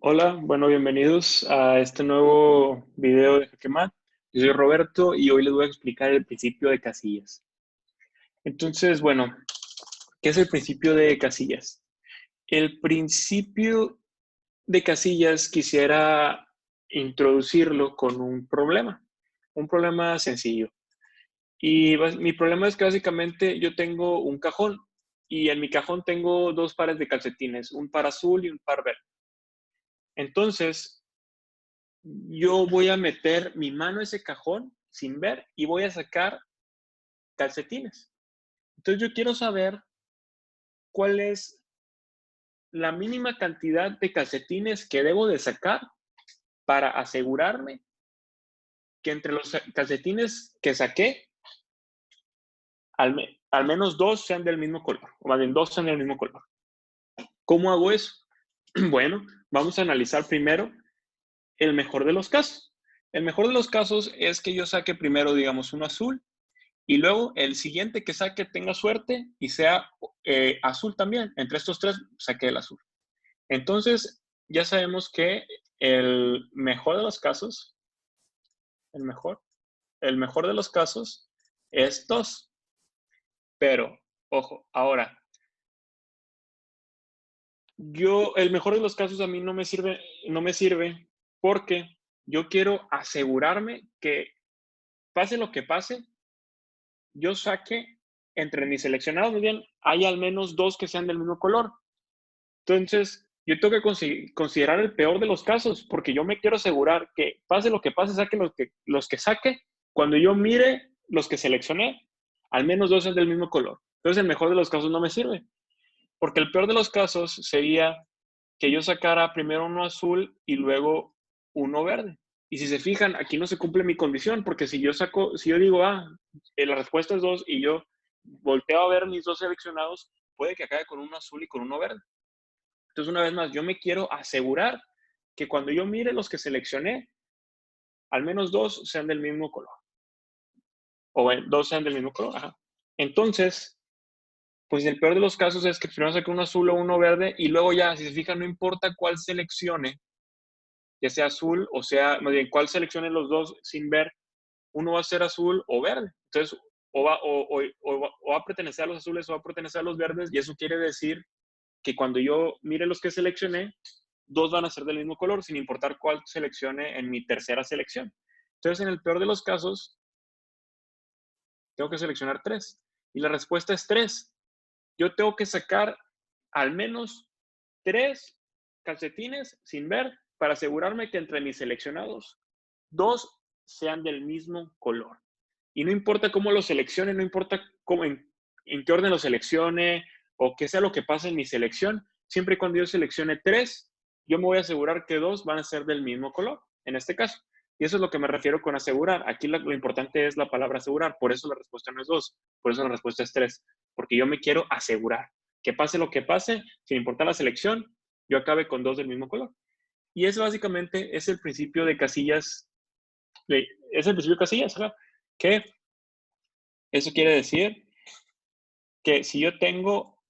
Hola, bueno, bienvenidos a este nuevo video de Jaque Mate. Yo soy Roberto y hoy les voy a explicar el principio de casillas. Entonces, bueno, ¿qué es el principio de casillas? El principio de casillas quisiera introducirlo con un problema sencillo. Y mi problema es que básicamente yo tengo un cajón y en mi cajón tengo dos pares de calcetines, un par azul y un par verde. Entonces, yo voy a meter mi mano a ese cajón sin ver y voy a sacar calcetines. Entonces yo quiero saber cuál es la mínima cantidad de calcetines que debo de sacar para asegurarme que entre los calcetines que saqué, al menos dos sean del mismo color, o más bien dos sean del mismo color. ¿Cómo hago eso? Bueno, vamos a analizar primero el mejor de los casos. El mejor de los casos es que yo saque primero, digamos, uno azul y luego el siguiente que saque tenga suerte y sea azul también. Entre estos tres saqué el azul. Entonces, ya sabemos que el mejor de los casos, el mejor, el mejor de los casos es 2. Pero, ojo, ahora, el mejor de los casos a mí no me sirve porque yo quiero asegurarme que pase lo que pase, yo saque entre mis seleccionados, muy bien, hay al menos dos que sean del mismo color. Entonces, yo tengo que considerar el peor de los casos, porque yo me quiero asegurar que pase lo que pase, saque los que saque, cuando yo mire los que seleccioné, al menos dos sean del mismo color. Entonces, el mejor de los casos no me sirve, porque el peor de los casos sería que yo sacara primero uno azul y luego uno verde. Y si se fijan, aquí no se cumple mi condición, porque si yo digo, la respuesta es dos y yo volteo a ver mis dos seleccionados, puede que acabe con uno azul y con uno verde. Entonces, una vez más, yo me quiero asegurar que cuando yo mire los que seleccioné, al menos dos sean del mismo color. O bueno, dos sean del mismo color. Ajá. Entonces, pues el peor de los casos es que primero saque uno azul o uno verde y luego ya, si se fijan, no importa cuál seleccione, ya sea azul o sea, más bien, cuál seleccione los dos sin ver, uno va a ser azul o verde. Entonces, o va a pertenecer a los azules o va a pertenecer a los verdes y eso quiere decir que cuando yo mire los que seleccioné, dos van a ser del mismo color, sin importar cuál seleccione en mi tercera selección. Entonces, en el peor de los casos, tengo que seleccionar tres. Y la respuesta es tres. Yo tengo que sacar al menos tres calcetines sin ver para asegurarme que entre mis seleccionados, dos sean del mismo color. Y no importa cómo lo seleccione, no importa en qué orden lo seleccione o qué sea lo que pase en mi selección, siempre y cuando yo seleccione tres, yo me voy a asegurar que dos van a ser del mismo color, en este caso. Y eso es lo que me refiero con asegurar. Aquí lo importante es la palabra asegurar, por eso la respuesta no es dos, por eso la respuesta es tres, porque yo me quiero asegurar que pase lo que pase, sin importar la selección, yo acabe con dos del mismo color. Y eso básicamente es el principio de casillas, es el principio de casillas, ¿verdad? Que eso quiere decir que si yo tengo,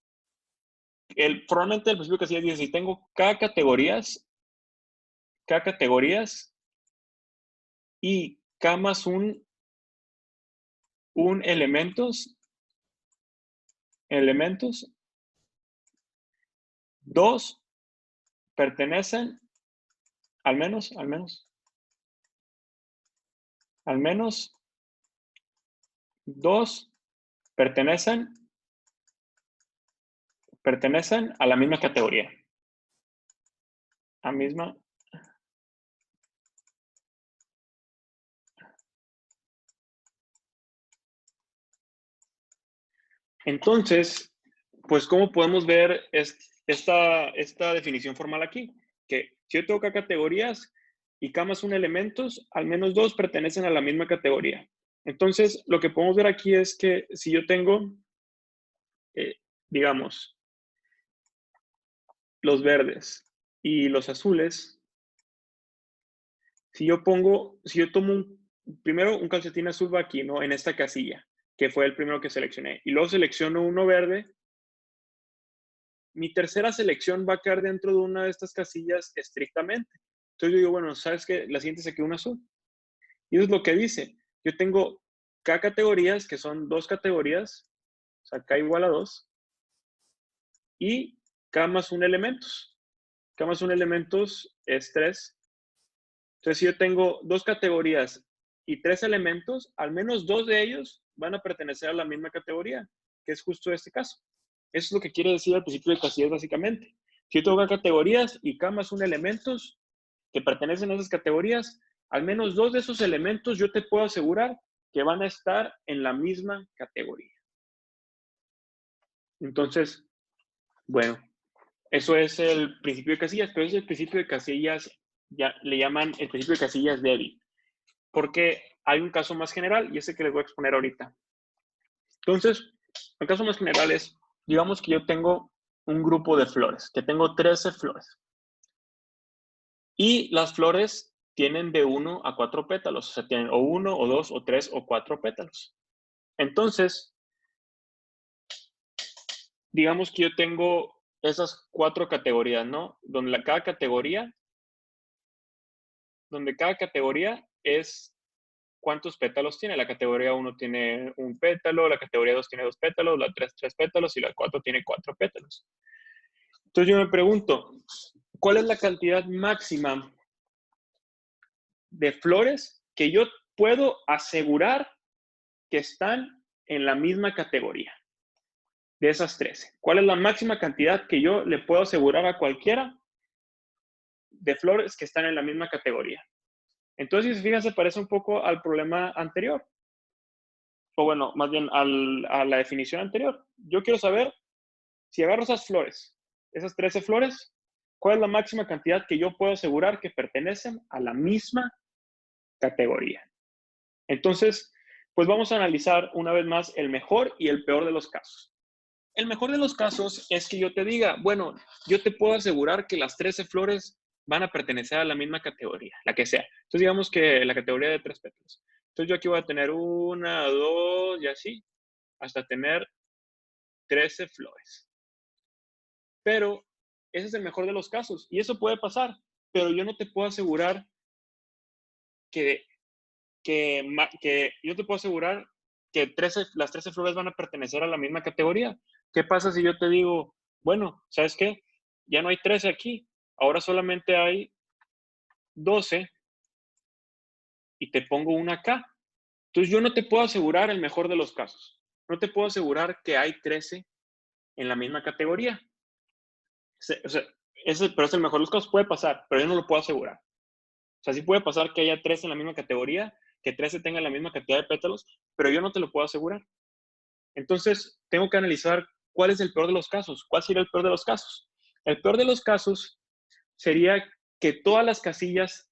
probablemente el principio de casillas dice, si tengo K categorías y K más un elementos, dos pertenecen, al menos dos pertenecen, pertenecen a la misma categoría. A misma. Entonces, pues, ¿cómo podemos ver esta definición formal aquí? Que si yo tengo K categorías y K más un elementos, al menos dos pertenecen a la misma categoría. Entonces, lo que podemos ver aquí es que si yo tengo, eh, digamos, los verdes y los azules, si yo tomo primero un calcetín azul va aquí, ¿no? En esta casilla, que fue el primero que seleccioné, y luego selecciono uno verde, mi tercera selección va a quedar dentro de una de estas casillas estrictamente. Entonces yo digo, bueno, ¿sabes qué? La siguiente se quedó un azul. Y eso es lo que dice. Yo tengo K categorías, que son 2 categorías, o sea, K igual a 2, y K más 1 elementos. K más 1 elementos es 3. Entonces, si yo tengo 2 categorías y 3 elementos, al menos 2 de ellos van a pertenecer a la misma categoría, que es justo este caso. Eso es lo que quiere decir al principio de casillas, básicamente. Si yo tengo categorías y K más 1 elementos que pertenecen a esas categorías, al menos 2 de esos elementos yo te puedo asegurar que van a estar en la misma categoría. Entonces, bueno, eso es el principio de casillas, pero ese es el principio de casillas, ya le llaman el principio de casillas débil, porque hay un caso más general y ese que les voy a exponer ahorita. Entonces, el caso más general es, digamos que yo tengo un grupo de flores, que tengo 13 flores. Y las flores tienen de 1 a 4 pétalos, o sea, tienen o 1, o 2, o 3, o 4 pétalos. Entonces, digamos que yo tengo esas 4 categorías, ¿no? Donde cada categoría es cuántos pétalos tiene. La categoría 1 tiene un pétalo, la categoría 2 tiene 2 pétalos, la 3 3 pétalos y la 4 tiene 4 pétalos. Entonces yo me pregunto, ¿cuál es la cantidad máxima de flores que yo puedo asegurar que están en la misma categoría de esas 13? ¿Cuál es la máxima cantidad que yo le puedo asegurar a cualquiera de flores que están en la misma categoría? Entonces, fíjense, parece un poco al problema anterior. O bueno, más bien a la definición anterior. Yo quiero saber, si agarro esas flores, esas 13 flores, ¿cuál es la máxima cantidad que yo puedo asegurar que pertenecen a la misma categoría? Entonces, pues vamos a analizar una vez más el mejor y el peor de los casos. El mejor de los casos es que yo te diga, bueno, yo te puedo asegurar que las 13 flores van a pertenecer a la misma categoría, la que sea. Entonces, digamos que la categoría de 3 pétalos. Entonces, yo aquí voy a tener 1, 2 y así, hasta tener 13 flores. Pero ese es el mejor de los casos y eso puede pasar, pero yo no te puedo asegurar que yo te puedo asegurar que las 13 flores van a pertenecer a la misma categoría. ¿Qué pasa si yo te digo, bueno, ¿sabes qué? Ya no hay 13 aquí, ahora solamente hay 12 y te pongo una acá. Entonces yo no te puedo asegurar el mejor de los casos. No te puedo asegurar que hay 13 en la misma categoría. O sea, pero es el mejor de los casos, puede pasar, pero yo no lo puedo asegurar. O sea, sí puede pasar que haya 13 en la misma categoría, que 13 tengan la misma cantidad de pétalos, pero yo no te lo puedo asegurar. Entonces, tengo que analizar cuál es el peor de los casos. ¿Cuál sería el peor de los casos? El peor de los casos sería que todas las casillas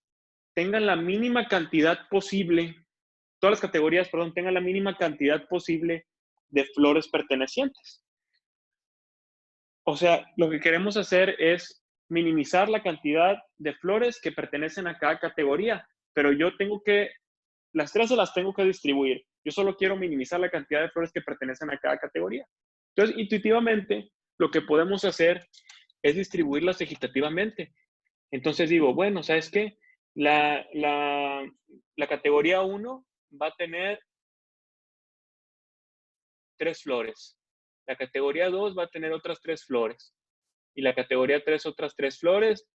tengan la mínima cantidad posible, todas las categorías, perdón, tengan la mínima cantidad posible de flores pertenecientes. O sea, lo que queremos hacer es minimizar la cantidad de flores que pertenecen a cada categoría, pero yo tengo que, las 13 las tengo que distribuir. Yo solo quiero minimizar la cantidad de flores que pertenecen a cada categoría. Entonces, intuitivamente, lo que podemos hacer es distribuirlas equitativamente. Entonces digo, bueno, ¿sabes qué? La categoría 1 va a tener 3 flores. La categoría 2 va a tener otras 3 flores. Y la categoría 3 otras 3 flores.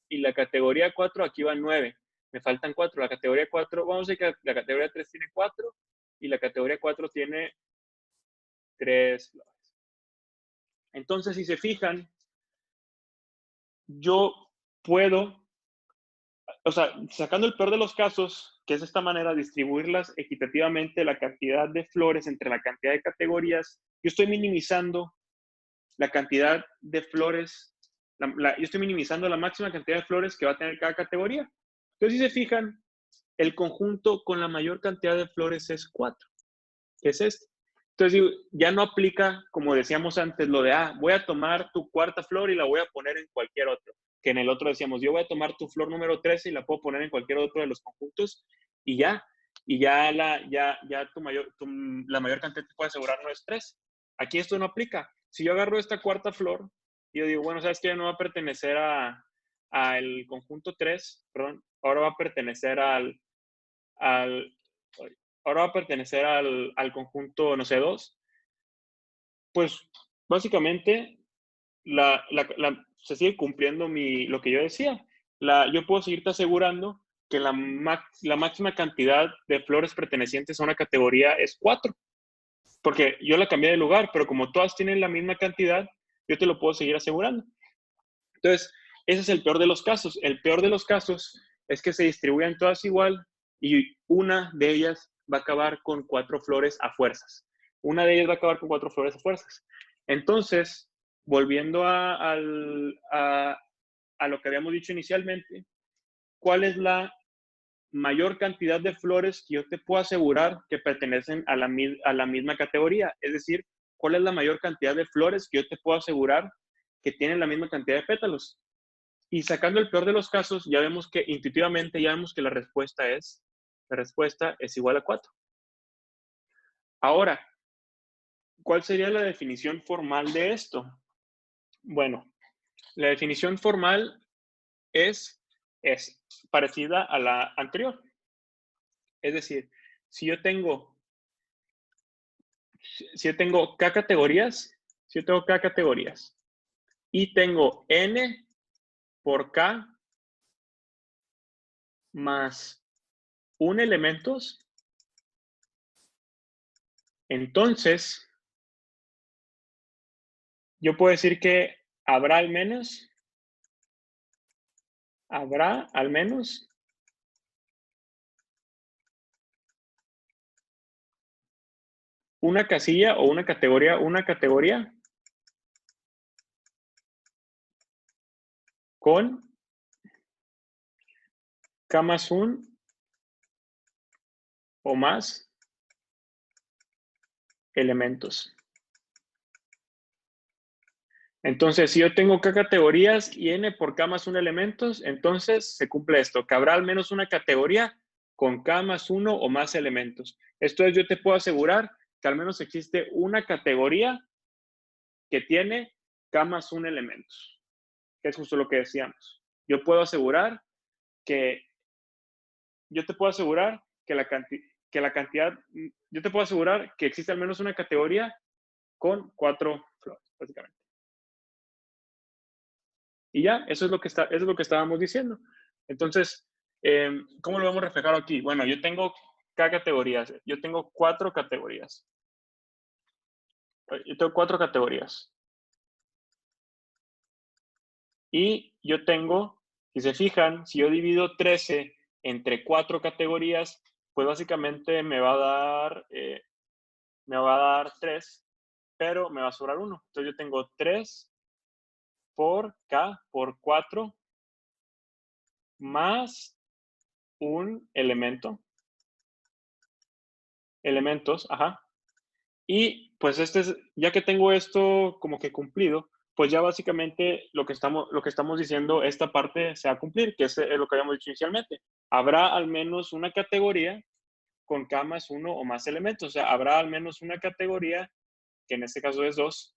Y la categoría 4 aquí van 9. Me faltan 4. La categoría 4, vamos a decir que la categoría 3 tiene 4 y la categoría 4 tiene 3 flores. Entonces, si se fijan, yo puedo, o sea, sacando el peor de los casos, que es de esta manera, distribuirlas equitativamente, la cantidad de flores entre la cantidad de categorías, yo estoy minimizando la cantidad de flores, yo estoy minimizando la máxima cantidad de flores que va a tener cada categoría. Entonces, si se fijan, el conjunto con la mayor cantidad de flores es 4, que es este. Entonces, ya no aplica, como decíamos antes, lo de, voy a tomar tu cuarta flor y la voy a poner en cualquier otro. Que en el otro decíamos, yo voy a tomar tu flor número 13 y la puedo poner en cualquier otro de los conjuntos y ya. Y ya la mayor cantidad que puedo asegurar no es 3. Aquí esto no aplica. Si yo agarro esta cuarta flor Y yo digo, bueno, ¿sabes qué? No va a pertenecer al conjunto 3, perdón, ahora va a pertenecer al, ahora va a pertenecer al conjunto, no sé, 2. Pues básicamente se sigue cumpliendo lo que yo decía. Yo puedo seguirte asegurando que la máxima cantidad de flores pertenecientes a una categoría es 4, porque yo la cambié de lugar, pero como todas tienen la misma cantidad, yo te lo puedo seguir asegurando. Entonces, ese es el peor de los casos. El peor de los casos es que se distribuyan todas igual y una de ellas va a acabar con 4 flores a fuerzas. Una de ellas va a acabar con 4 flores a fuerzas. Entonces, volviendo a lo que habíamos dicho inicialmente, ¿cuál es la mayor cantidad de flores que yo te puedo asegurar que pertenecen a la misma categoría? Es decir, ¿cuál es la mayor cantidad de flores que yo te puedo asegurar que tienen la misma cantidad de pétalos? Y sacando el peor de los casos, ya vemos que intuitivamente ya vemos que la respuesta es igual a 4. Ahora, ¿cuál sería la definición formal de esto? Bueno, la definición formal es parecida a la anterior. Es decir, si yo tengo K categorías, y tengo N por K más 1 elementos, entonces yo puedo decir que habrá al menos una casilla o una categoría con K más 1 o más elementos. Entonces, si yo tengo K categorías y N por K más 1 elementos, entonces se cumple esto, que habrá al menos una categoría con K más 1 o más elementos. Esto es, yo te puedo asegurar que al menos existe una categoría que tiene K más 1 elementos, que es justo lo que decíamos. Yo te puedo asegurar que existe al menos una categoría con 4 flores, básicamente. Y ya, eso es lo que estábamos diciendo. Entonces, ¿cómo lo vamos a reflejar aquí? Bueno, yo tengo K categorías. Yo tengo 4 categorías. Y yo tengo, si se fijan, si yo divido 13 entre 4 categorías, pues básicamente me va a dar 3, pero me va a sobrar 1. Entonces yo tengo 3 por K por 4 más un elementos, ajá. Y pues ya que tengo esto como que cumplido, pues ya básicamente lo que estamos diciendo, esta parte se va a cumplir, que es lo que habíamos dicho inicialmente. Habrá al menos una categoría con K más 1 o más elementos. O sea, habrá al menos una categoría, que en este caso es 2,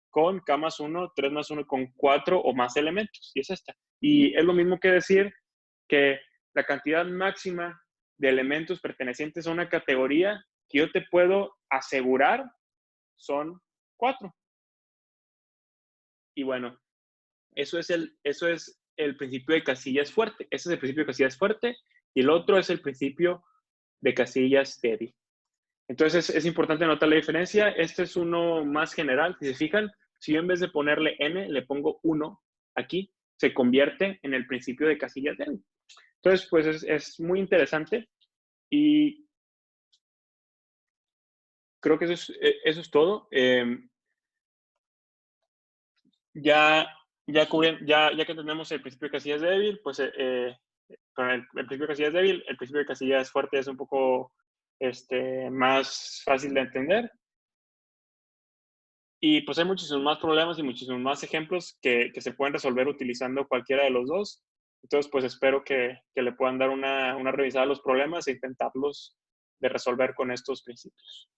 con K más 1, 3 más 1, con 4 o más elementos. Y es esta. Y es lo mismo que decir que la cantidad máxima de elementos pertenecientes a una categoría que yo te puedo asegurar son 4. Y bueno, eso es el principio de casillas fuerte. Ese es el principio de casillas fuerte y el otro es el principio de casillas débil. Entonces es importante notar la diferencia. Este es uno más general. Si se fijan, si yo en vez de ponerle n, le pongo 1 aquí, se convierte en el principio de casillas débil. Entonces, pues es muy interesante y creo que eso es todo. Ya que tenemos el principio de casillas débil, pues con el principio de casillas débil, el principio de casillas fuerte es un poco más fácil de entender. Y pues hay muchísimos más problemas y muchísimos más ejemplos que se pueden resolver utilizando cualquiera de los dos. Entonces, pues espero que le puedan dar una revisada a los problemas e intentarlos de resolver con estos principios.